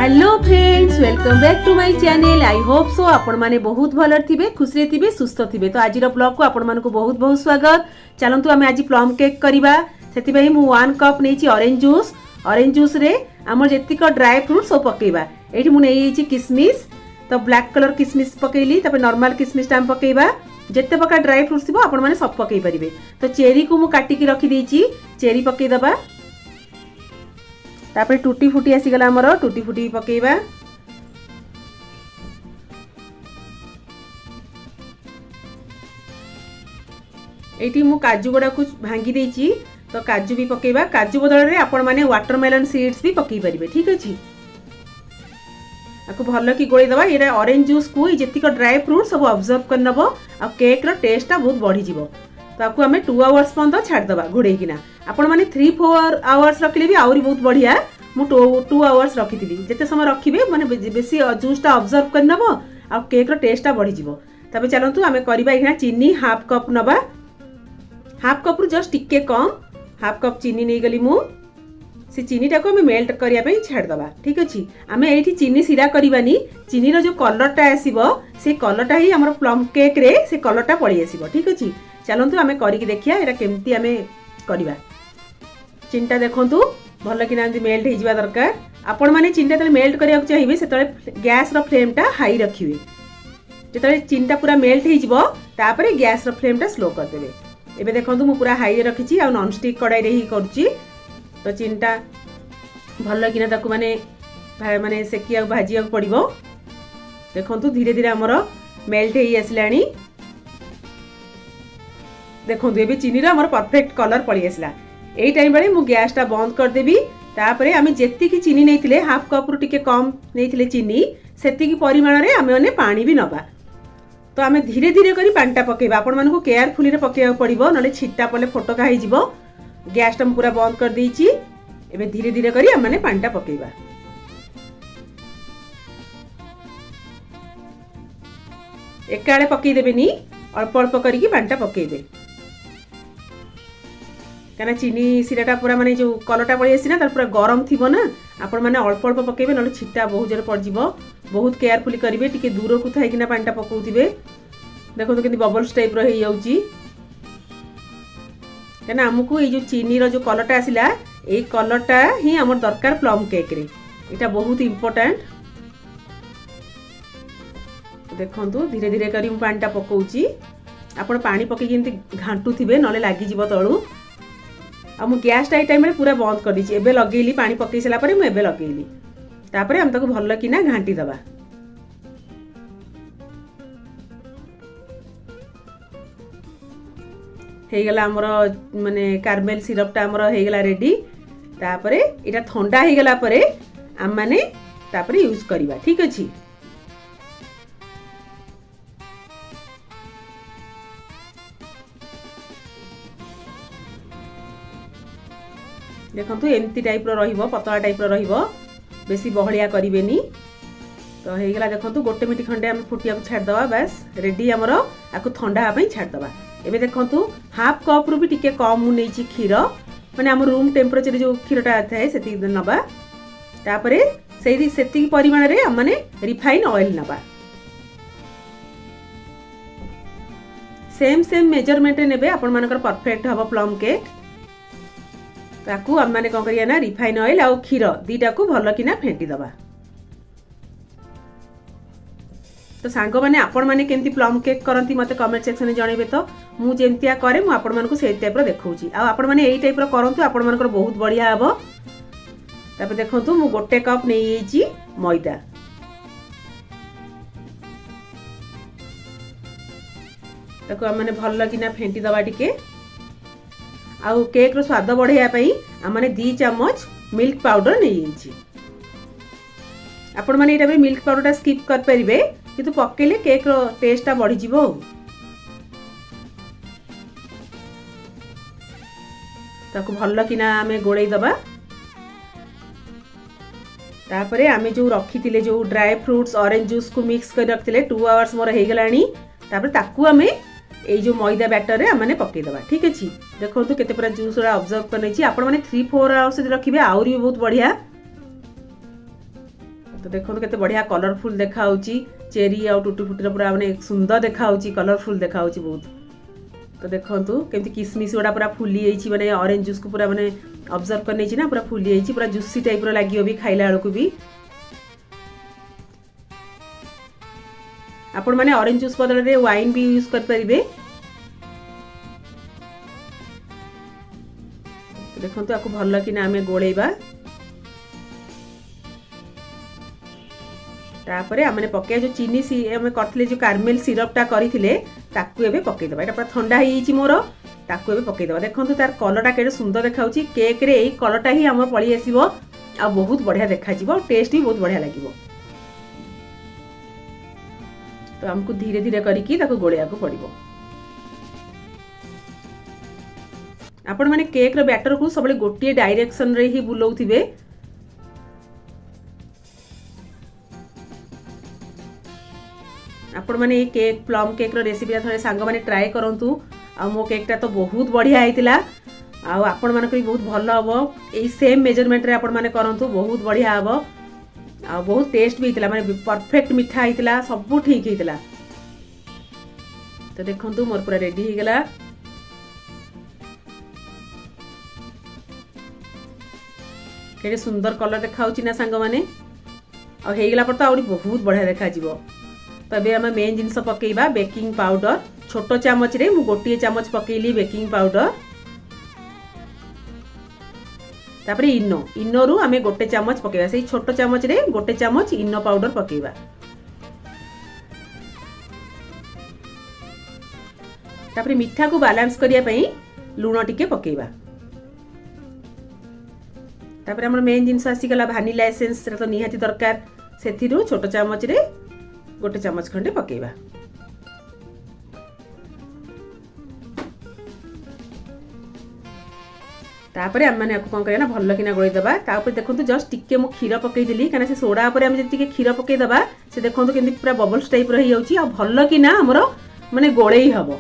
Hello friends, welcome back to my channel. I hope so आपण माने बहुत भल थिबे, खुशी थिबे, सुस्थ थिबे। तो आज ब्लॉग को आपण मानकु बहुत बहुत स्वागत। चलंतु आमे आज प्लम केक करिबा। सेति पई मु 1 कप नेची ऑरेंज जूस रे हमर जेतिक ड्राई फ्रूट सब पकेइबा। एठी मु नेइची किसमिस, तो ब्लैक कलर किसमिस पकेइली, तापर नॉर्मल किसमिस टाइम पकेइबा। जेते प्रकार ड्राई फ्रूट्स थिबो आपण माने सब पकेइ परिबे। तो चेरी को मु काटी की रखी देइची, चेरी पकेइ दबा। तापर टूटी फुटी आसीगला हमर, टूटी फुटी पकेइबा। एठी मु काजू गुडा को भांगी देइची, तो काजू भी पकेइबा। काजू बदल रे आपण माने वाटरमेलन सीड्स भी पकेइ परिबे। ठीक अछि, आको भल्लो की गोळी दबा। एरा ऑरेंज जूस को जेतिक ड्राई फ्रूट सब ऑब्जर्व कर नबो, आ केक रो टेस्ट ता बहुत बढ़ी जिवो। तो आको हमें 2 आवर्स पंद छाड़ दबा घोड़े किना। आपण माने 3-4 आवर्स रखले भी आउरी बहुत बढ़िया। मु 2 आवर्स रखिथिली। जेते समय रखिबे माने बेसी जूस ता ऑब्जर्व कर नबो, आ केक रो टेस्ट ता बढ़ी जिवो। तबे चलंतु आमे करिबा। इखना चीनी हाफ कप नबा। हाफ कप रु जस्ट टिके कम हाफ कप चीनी नै गली मु। से चीनी टाको हमें मेल्ट करिया पे छाड़ दबा। ठीक अछि, आमे एठी चीनी सिरा करिबानी। चीनी रो जो कलर ता आसीबो, से कलर ता ही हमर प्लम केक रे से कलर ता पड़ी आसीबो। ठीक अछि, चलंतु आमे करि के देखिया एरा केमती आमे करिबा। चिंटा देखंतु भल कि नांदी मेल्ट हो जावा दरकार। आपण माने चिंटा तले मेल्ट करिया चाहिए से तले गैस रो फ्लेम टा हाई रखिबे। जेतले चिंटा पूरा मेल्ट हो जिवो, तापरे गैस रो फ्लेम टा स्लो कर देबे। एबे देखंतु मु पूरा हाई रखिची, आ नॉन स्टिक कढ़ाई रे ही करची। तो चिंटा भल कि ना ताकू माने माने सेकिया भाजिया पड़िबो। देखंतु धीरे धीरे हमर मेल्ट हो आसलानी। देखंतु एबे चीनी रो हमर परफेक्ट कलर पड़ी आसला। एई टाइम बेले मु गैस टा बंद कर देबी। तापरे आमे जेत्ती की चीनी नेथिले हाफ कप रु टिके कम नेथिले चीनी, सेत्ती की परिमाण रे आमे ओने पानी भी नबा। तो आमे धीरे धीरे करी पानी टा पकेबा। आपण मानको केयरफुली रे पकेया पड़िबो, नले छिट्टा पले फोटका हो जिवो। गैस टा पूरा बंद कर देइची। एबे धीरे धीरे करी आमे पानी टा पकेबा। एकाळे पकेइ देबेनी, अल्प अल्प करी पानी टा पकेइबे। कहना चीनी सिराटा पूरा माने जो कलरटा पड़ी आसी ना, तार पूरा गरम थिबो ना। आपण माने अल्प अल्प पकेबे, नले छिट्टा बहुत जोर पड़ जिवो। बहुत केयरफुली करिवे, टिके दूर को थाई किना पानी टा पकाउथिबे। देखो तो केनी बबल्स टाइप रो हे जाउची। कहना हमकु ए जो चीनी रो जो कलरटा आसिला, ए कलरटा ही हमर दरकार प्लम केक रे। एटा बहुत इंपोर्टेंट। देखंतु धीरे धीरे करी हम पानी टा पकाउची। आपण पानी पके केनती घांटू थिबे, नले लागि जिवो तळू। आ मु गैस टा टाइम रे पूरा बंद कर दीची। एबे लगेइली पानी पकई सला परे मु एबे लगेइली। तापरे हम ताको भल्ल किना घांटी दबा। हे गला हमर माने कार्मेल सिरप टा हमर हे गला रेडी। तापरे एटा ठंडा हे गला परे हम माने तापरे यूज करिबा। ठीक अछि, देखंतु एमती टाइप रो रहिबो, पतला टाइप रो रहिबो, बेसी बहलिया करिवेनी। तो हे गला देखंतु गोटे मिनिट खंडे हम फुटिया को छाड़ दबा। बस रेडी हमर। आको ठंडा पई छाड़ दबा। एबे देखंतु हाफ कप रु भी टिके कम मु नेची खीर, माने हम रूम टेम्परेचर जो खीरटा थाए सेति नबा। तापरे सेति सेति परिमाण रे हम माने रिफाइन ऑयल नबा। सेम मेजरमेंट नेबे, आपण मानकर परफेक्ट हबो प्लम केक। ताकू हम माने कोन करिया ना, रिफाइन ऑयल आ खीर दीटा को भल्ल किना फेंटी दबा। तो सांगो माने आपण माने केमती प्लम केक करंती मते कमेंट सेक्शन में जणैबे। तो मु जेमतिया करे मु आपण मानको सेई टाइप रो देखौची। आ आपण माने एई टाइप रो करंतु, आपण मानकर बहुत बढ़िया हबो। तापर देखंतु मु गोटे कप नेइची मैदा। ताको हम माने भल्ल किना फेंटी दबा टिके। आउ केक रो स्वाद बढ़ाया पई हम माने 2 चम्मच मिल्क पाउडर नेइची। आपण माने एटा बे मिल्क पाउडर टा स्किप कर परिबे, किंतु पकेले केक रो टेस्ट ता बढ़ी जिवो। ताको भल्ल किना हमें गोळेई दबा। तापरे आमे जो रखितिले जो ड्राई फ्रूट्स ऑरेंज जूस को मिक्स कर रखितिले 2 आवर्स मोर हे गलानी। तापरे ताकू हमें ए जो मैदा बैटर रे हमने पके दबा। ठीक अछि, देखंतु केते पूरा जूस रा ऑब्जर्व करनै छी। आपण माने 3-4 आवर्स रखिबे, आउरी बहुत बढ़िया। तो देखो केते बढ़िया कलरफुल देखा चेरी आउ टूटी फुटी पूरा माने सुंदर देखा कलरफुल देखा बहुत। तो देखो केमती किसमिश गुड़ा पूरा फुली जाइए माने ऑरेंज जूस को पूरा माने ऑब्जर्व कर नहीं ना पूरा फुली जाइए पूरा जूसी टाइप रो लगे भी खाइला बेलू भी। आपण माने ऑरेंज जूस बदल में वाइन भी यूज कर परिबे। तो देखो आपको भल कि आम गोलेबा तापर आम पकड़ा जो चीनी आम करथिले जो कार्मेल सिरपटा करथिले ताकू एबे पकईदेबा। एटा पूरा ठंडा हो मोर ताकू एबे पकईदेबा। देखो तार कलरटा केते सुंदर देखाउची केक रे एई कलरटा ही आम पळी आसीबो आ बहुत बढ़िया देखा जिवो टेस्ट भी बहुत बढ़िया लागिवो। तो हमको धीरे धीरे करिकी ताकू गोलिया को पड़िबो। आपण माने केक रो बैटर को सबले गोटिए डायरेक्शन रे ही बुलाउथिबे। आपण माने ये केक प्लम केक रो रेसिपी थोड़े सांग माने ट्राई करंतु। आ मो केकटा तो बहुत बढ़िया आइतिला आ आपण माने भी बहुत भल हबो। एई सेम मेजरमेंट रे आपण माने करंतु बहुत बढ़िया हबो आ बहुत टेस्ट भी हितला माने परफेक्ट मिठा हितला सब ठीक हितला। तो देखंतु मोर पूरा रेडी हो गला। केते सुंदर कलर देखाउची ना सांग माने आ हे गला पर तो आउरी बहुत बढ़िया देखा जिवो। तबे आम मेन जिनस पकेबा बेकिंग पाउडर छोट चामच रे मु गोटे चामच पकेली बेकिंग पाउडर तापरे इनो रु आम गोटे चामच पकेबा से छोट चामच रे गोटे चामच इनो पाउडर पकेबा। तापरे मिठा को बैलेंस करिया पई लूण टिके पकेबा। तापरे हमर मेन जिनस आसी गला भानिला एसेंस रे तो निहाती दरकार सेथिरु छोट चामच रे गोटे चामच खंडे पकेबा। तापरे आम मैंने कौन करिया ना भल किना गोळई दबा। तापर देखंतु जस्ट टिके मु खीर पकई देली काना से सोडा पर हम जति के खीर पकई दबा से देखंतु केंदी पूरा बबल्स टाइप रही जाउची आ भल किना हमरो माने गोळई हबो।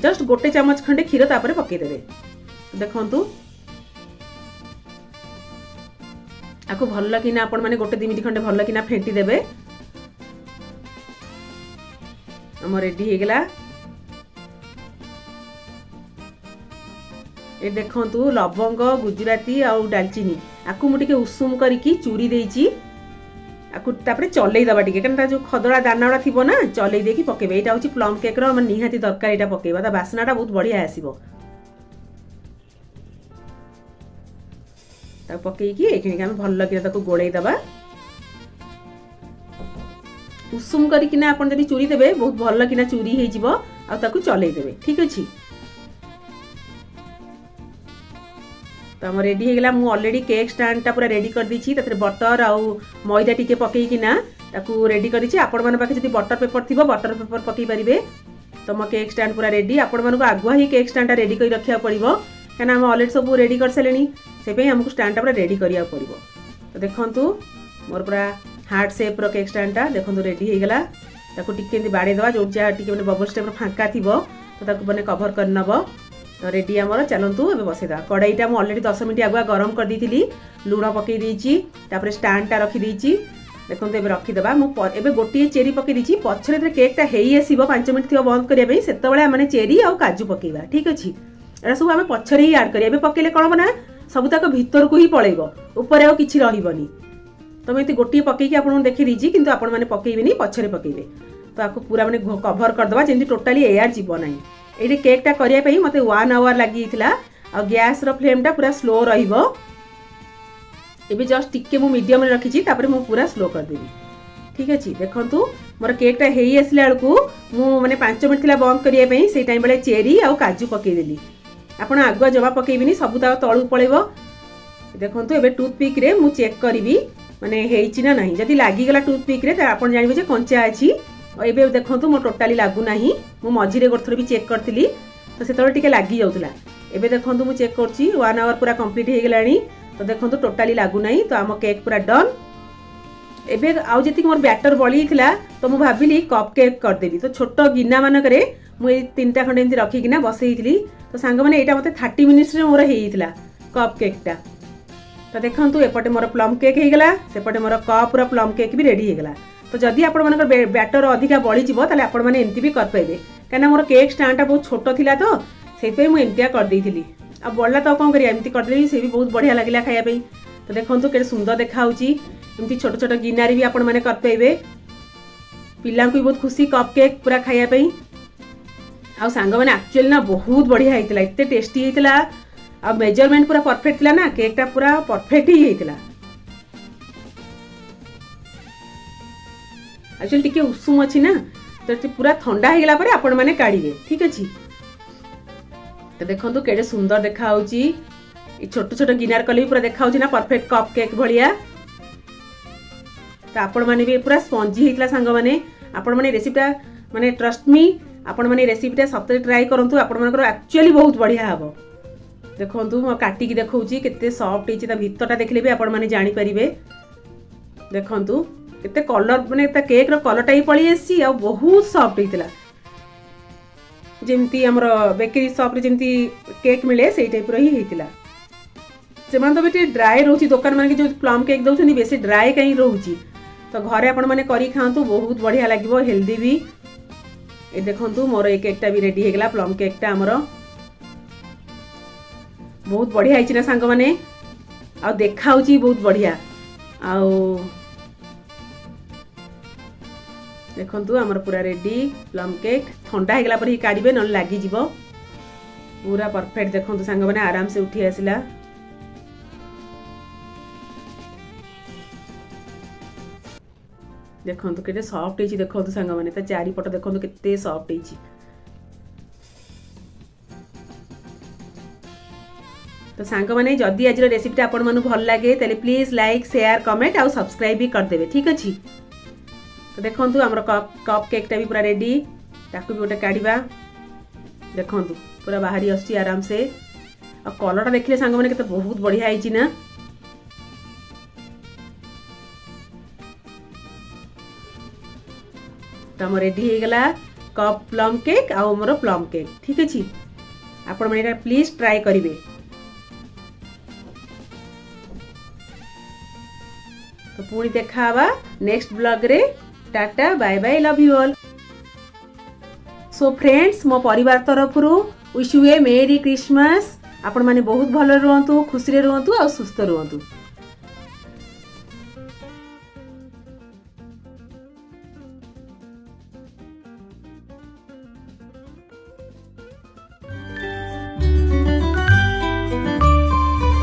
जस्ट गोटे चामच खंडे खीर तापर पकई देबे। देखंतु आको भल किना आपण माने गोटे 2 मिनिट खंडे भल किना फेंटी देबे। हम रेडी हो गला। ए देखंतु लवंग गुजराती आउ दालचीनी आकु मुटिके उषुम करिकी चूरी देइची आकु तापरे चलै दबा टिके कन जो खदड़ा दानाडा थिबो ना चलै देकी पकेबे। एटा होची प्लम केक रो मन निहाती दरकार एटा पकेबा ता बासनाटा बहुत बढ़िया आसीबो। ता पकेकी एखिनि हम भल लगे ताकू गोळै दबा। उषुम करिकिना आपण जदि चूरी देबे बहुत भल किना चूरी हे जिवो आ ताकू चलै देबे। ठीक अछि। तो हम रेडी हो गला। मु ऑलरेडी केक स्टैंड टा पूरा रेडी कर दीची ततरे बटर आउ मैदा टिके पकई किना ताकू रेडी कर दीची। आपण मन पाखे जदि बटर पेपर थिबो बटर पेपर पकई परिबे। तो म केक स्टैंड पूरा रेडी। आपण मन को आगुआ ही केक स्टैंड टा रेडी कर रखिया पड़िबो काना हम ऑलरेडी सब रेडी कर सेलेनी से पे हमको स्टैंड टा पूरा रेडी करिया पड़िबो। तो देखंतु मोर पूरा हार्ट शेप रो केक स्टैंड टा देखंतु रेडी हो गला। ताकू टिके एंती बाडे दवा जो जा टिके माने बबल्स टाइप रो फांका थिबो तो ताकू माने कवर कर नबो। तो रेडी आमर चलतु ए बसईदा। कड़ाईटा मुझे अलरेडी 10 मिनट आगुआ गरम कर दी लुण पकई देची तापर स्टैंडटा रखी देची। देखो ए रखीदे मुझे गोटे चेरी पकई देची पछरे केकटा हेई आसीबो 5 मिनट थी बंद करने से मैंने चेरी आउ काजू पकेबा। ठीक अच्छे एटा सब आम पछरे ही आड करिया। पकेले कौन ना सब तक भितर को ही पलैब ऊपर आउ किछि रहिबनी। तो मैं गोटे पकईकी आपको देखी दीची किंतु आपण मैंने पकईबेनी पछरे पकईबे। तो आपको पूरा मैंने कभर करदबा जेमती टोटाली एयर जीव ना। ये केकटा करने मत 1 आवर लगी आ गैस रो फ्लेम टा पूरा स्लो रहिबो। एबे जस्ट टिके मु मीडियम रे रखिची तापर मु पूरा स्लो कर देबी। ठीक अछि। देखंतु मोर केकटा हेई आसला बेलकू मु माने 5 मिनट थिला बंद करिया पई से टाइम बेले चेरी आ काजू पकई देली। आपण आगुआ जमा पकईबिनी सब ता तळू पळेबो। देखंतु एबे टूथपिक रे मु चेक करबी माने हेइची ना नाही। जदि लागी गला टूथपिक रे त आपण जानिबे जे कंचा अछि। एबे देखंतु मो टोटाली लागू नाही। मु मझिरे गोथर भी चेक करथिली तो सेतळे टिके लागी जाउतला। एबे देखंतु मु चेक करची 1 आवर पूरा कंप्लीट हे गेलानी। तो देखंतु टोटाली लागू नाही। तो आम केक पूरा डन। एबे आउ जति मोर बैटर बळी थिला तो मु भाबिली कप केक कर देबी। तो छोट गिना मानकरे मु ए 3टा खंडे एंती रखी किना बसैथिली। तो सांग माने एटा मते 30 मिनिट्स रे मोर हेइथिला कप केकटा। तो देखंतु एपटे मोर प्लम केक हो गला सेपटे मोर कप प्लम केक भी रेडी हो गला। तो जदि आपण मानकर बैटर अधिका बळी जिवो ताले आपण माने एमती भी कर पाइबे काना मोर केक स्टैंड बहुत छोटो थिला तो सेपे मु एमतिया कर देइथिली आ बळला तो कोन करिया एमती कर देली से भी बहुत बढ़िया लागिला खाया पे। तो देखंतु केते सुंदर देखा होची एमती छोट छोट गिनारी भी आपण माने कर पाइबे पिल्ला को भी बहुत खुशी कप केक पूरा खाया पे। आ सांग माने एक्चुअली ना बहुत बढ़िया हेतिला इत्ते टेस्टी हेतिला आ मेजरमेंट पूरा परफेक्ट थिला ना केक टा पूरा परफेक्ट ही हेतिला। एक्चुअली टिके उषुम अच्छी ना तो पूरा ठंडा हो गला पर आपण माने काढ़ीबे ठीक अछि। तो देखंतु केडे सुंदर देखा होची छोट छोट गिनार कले पूरा देखा होची ना परफेक्ट कप केक भलिया। तो आपण माने भी पूरा स्पंजी हेतला सांग माने आपण माने रेसिपीटा माने ट्रस्ट मी आपण माने रेसिपीटा सतरे ट्राई करंतु आपण मानकर एक्चुअली बहुत बढ़िया हबो। देखंतु म काटी की देखौची केते सॉफ्ट हेची ता भितरटा देखले भी आपण माने जानि परिबे। देखंतु केते कलर माने ता केक रो कलरटा ही पळी आसी आ बहुत सॉफ्ट हेतला जेमती हमरो बेकरी शॉप रे जेमती केक मिले सेही टाइप रो ही हेतला। सेमान तो बेटी ड्राई रहउची दुकान माने जो प्लम केक दउछनी बेसी ड्राई कहीं रहउची तो घरे आपण माने करी खांतु बहुत बढ़िया लागिवो हेल्दी भी। ए देखंतु मोर एक केकटा भी रेडी हेगला प्लम केकटा हमरो बहुत बढ़िया हेची ना सांग माने आ देखाउची बहुत बढ़िया आ देखंतु हमर पूरा रेडी प्लम केक ठंडा हेगला पर ही काढ़ीबे न लागी जीवो पूरा परफेक्ट। देखंतु सांग माने आराम से उठी आसिला देखंतु केते सॉफ्ट हेची देखंतु सांग माने ता चारी पट देखंतु केते सॉफ्ट हेची। तो सांग माने जदि आज रेसिपीटा आपण मानु भल लागे तले प्लीज लाइक शेयर कमेंट आ सब्सक्राइब भी कर देबे ठीक अछि। तो देखंतु हमर कप केकटा भी पूरा रेडी ताकू भी गोटे काढ़ीबा देखंतु पूरा बाहरी आसी आराम से आ कलरटा देखले सांग माने केते बहुत बढ़िया हेची ना। तो हमर रेडी हो गला कप प्लम केक आ हमर प्लम केक ठीक अछि। आपण माने प्लीज ट्राई करिवे। तो पुणी देखा नेक्स्ट ब्लॉग रे tata bye bye love you all. So friends मो परिवार तरफ विश यू ए मेरी क्रिसमस आपण माने बहुत भल रुहंतु खुशी रे रुहंतु और सुस्थ रुहंतु।